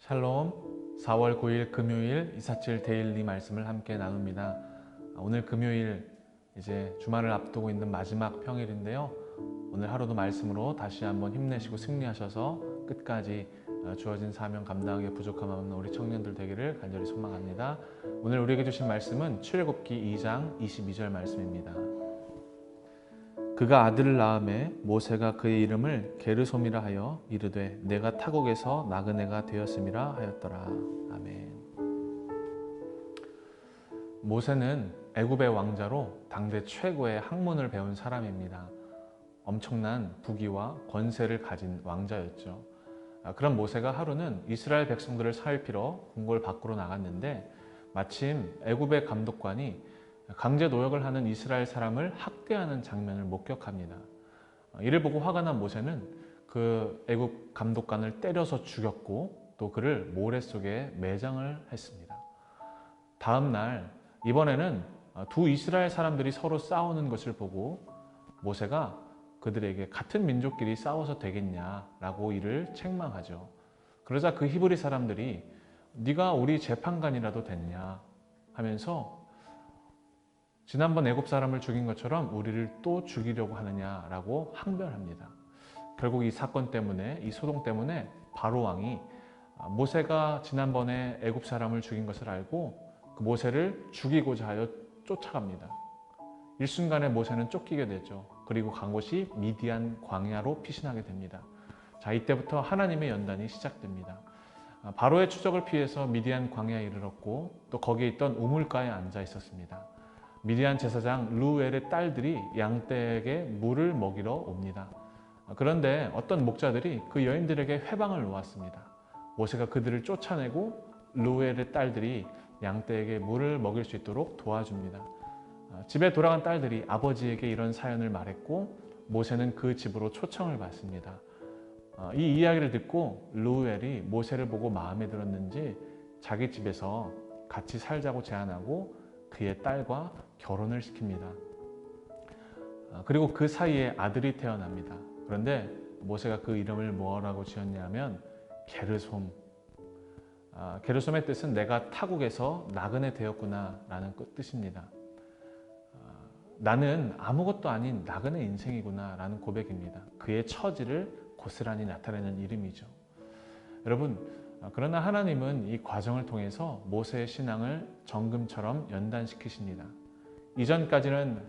샬롬, 4월 9일 금요일 247 데일리 말씀을 함께 나눕니다. 오늘 금요일 이제 주말을 앞두고 있는 마지막 평일인데요. 오늘 하루도 말씀으로 다시 한번 힘내시고 승리하셔서 끝까지 주어진 사명 감당하기에 부족함 없는 우리 청년들 되기를 간절히 소망합니다. 오늘 우리에게 주신 말씀은 출애굽기 2장 22절 말씀입니다. 그가 아들을 낳음에 모세가 그의 이름을 게르솜이라 하여 이르되 내가 타국에서 나그네가 되었음이라 하였더라. 아멘. 모세는 애굽의 왕자로 당대 최고의 학문을 배운 사람입니다. 엄청난 부귀와 권세를 가진 왕자였죠. 그런 모세가 하루는 이스라엘 백성들을 살피러 궁궐 밖으로 나갔는데 마침 애굽의 감독관이 강제 노역을 하는 이스라엘 사람을 학대하는 장면을 목격합니다. 이를 보고 화가 난 모세는 그 애굽 감독관을 때려서 죽였고 또 그를 모래 속에 매장을 했습니다. 다음 날 이번에는 두 이스라엘 사람들이 서로 싸우는 것을 보고 모세가 그들에게 같은 민족끼리 싸워서 되겠냐라고 이를 책망하죠. 그러자 그 히브리 사람들이 네가 우리 재판관이라도 됐냐 하면서 지난번 애굽 사람을 죽인 것처럼 우리를 또 죽이려고 하느냐라고 항변합니다. 결국 이 사건 때문에, 이 소동 때문에 바로 왕이 모세가 지난번에 애굽 사람을 죽인 것을 알고 그 모세를 죽이고자 하여 쫓아갑니다. 일순간에 모세는 쫓기게 되죠. 그리고 간 곳이 미디안 광야로 피신하게 됩니다. 자, 이때부터 하나님의 연단이 시작됩니다. 바로의 추적을 피해서 미디안 광야에 이르렀고 또 거기에 있던 우물가에 앉아 있었습니다. 미디안 제사장 르우엘의 딸들이 양떼에게 물을 먹이러 옵니다. 그런데 어떤 목자들이 그 여인들에게 회방을 놓았습니다. 모세가 그들을 쫓아내고 르우엘의 딸들이 양떼에게 물을 먹일 수 있도록 도와줍니다. 집에 돌아간 딸들이 아버지에게 이런 사연을 말했고 모세는 그 집으로 초청을 받습니다. 이 이야기를 듣고 르우엘이 모세를 보고 마음에 들었는지 자기 집에서 같이 살자고 제안하고 그의 딸과 결혼을 시킵니다. 그리고 그 사이에 아들이 태어납니다. 그런데 모세가 그 이름을 뭐라고 지었냐면 게르솜. 게르솜의 뜻은 내가 타국에서 나그네 되었구나 라는 뜻입니다. 나는 아무것도 아닌 나그네 인생이구나 라는 고백입니다. 그의 처지를 고스란히 나타내는 이름이죠. 여러분, 그러나 하나님은 이 과정을 통해서 모세의 신앙을 정금처럼 연단시키십니다. 이전까지는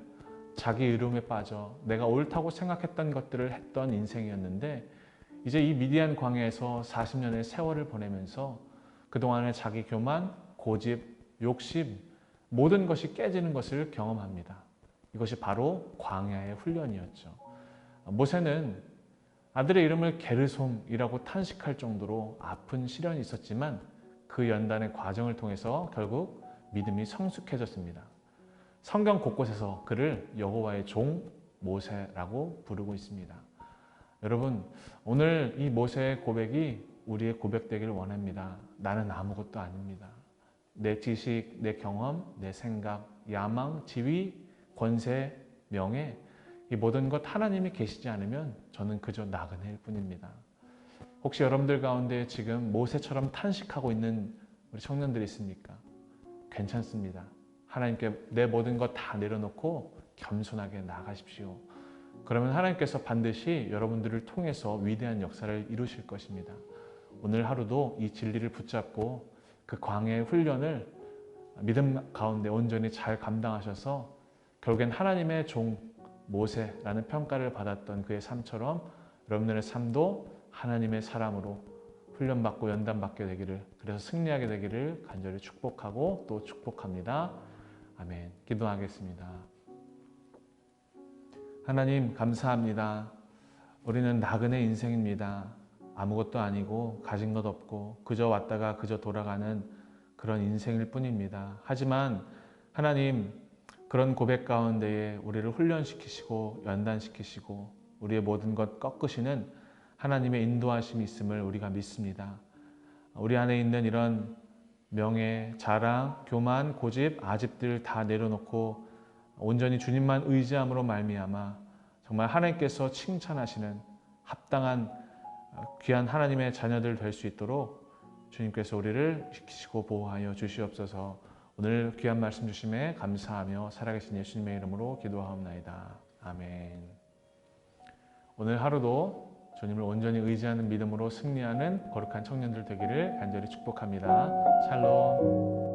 자기 의름에 빠져 내가 옳다고 생각했던 것들을 했던 인생이었는데 이제 이 미디안 광야에서 40년의 세월을 보내면서 그동안의 자기 교만, 고집, 욕심 모든 것이 깨지는 것을 경험합니다. 이것이 바로 광야의 훈련이었죠. 모세는 아들의 이름을 게르솜이라고 탄식할 정도로 아픈 시련이 있었지만 그 연단의 과정을 통해서 결국 믿음이 성숙해졌습니다. 성경 곳곳에서 그를 여호와의 종 모세라고 부르고 있습니다. 여러분, 오늘 이 모세의 고백이 우리의 고백되기를 원합니다. 나는 아무것도 아닙니다. 내 지식, 내 경험, 내 생각, 야망, 지위, 권세, 명예 이 모든 것 하나님이 계시지 않으면 저는 그저 나그네일 뿐입니다. 혹시 여러분들 가운데 지금 모세처럼 탄식하고 있는 우리 청년들이 있습니까? 괜찮습니다. 하나님께 내 모든 것 다 내려놓고 겸손하게 나아가십시오. 그러면 하나님께서 반드시 여러분들을 통해서 위대한 역사를 이루실 것입니다. 오늘 하루도 이 진리를 붙잡고 그 광야의 훈련을 믿음 가운데 온전히 잘 감당하셔서 결국엔 하나님의 종 모세라는 평가를 받았던 그의 삶처럼 여러분들의 삶도 하나님의 사람으로 훈련받고 연단받게 되기를, 그래서 승리하게 되기를 간절히 축복하고 또 축복합니다. 아멘. 기도하겠습니다. 하나님 감사합니다. 우리는 나그네 인생입니다. 아무것도 아니고 가진 것 없고 그저 왔다가 그저 돌아가는 그런 인생일 뿐입니다. 하지만 하나님 그런 고백 가운데에 우리를 훈련시키시고 연단시키시고 우리의 모든 것 꺾으시는 하나님의 인도하심이 있음을 우리가 믿습니다. 우리 안에 있는 이런 명예, 자랑, 교만, 고집, 아집들 다 내려놓고 온전히 주님만 의지함으로 말미암아 정말 하나님께서 칭찬하시는 합당한 귀한 하나님의 자녀들 될 수 있도록 주님께서 우리를 지키시고 보호하여 주시옵소서. 오늘 귀한 말씀 주심에 감사하며 살아계신 예수님의 이름으로 기도하옵나이다. 아멘. 오늘 하루도 주님을 온전히 의지하는 믿음으로 승리하는 거룩한 청년들 되기를 간절히 축복합니다. 샬롬.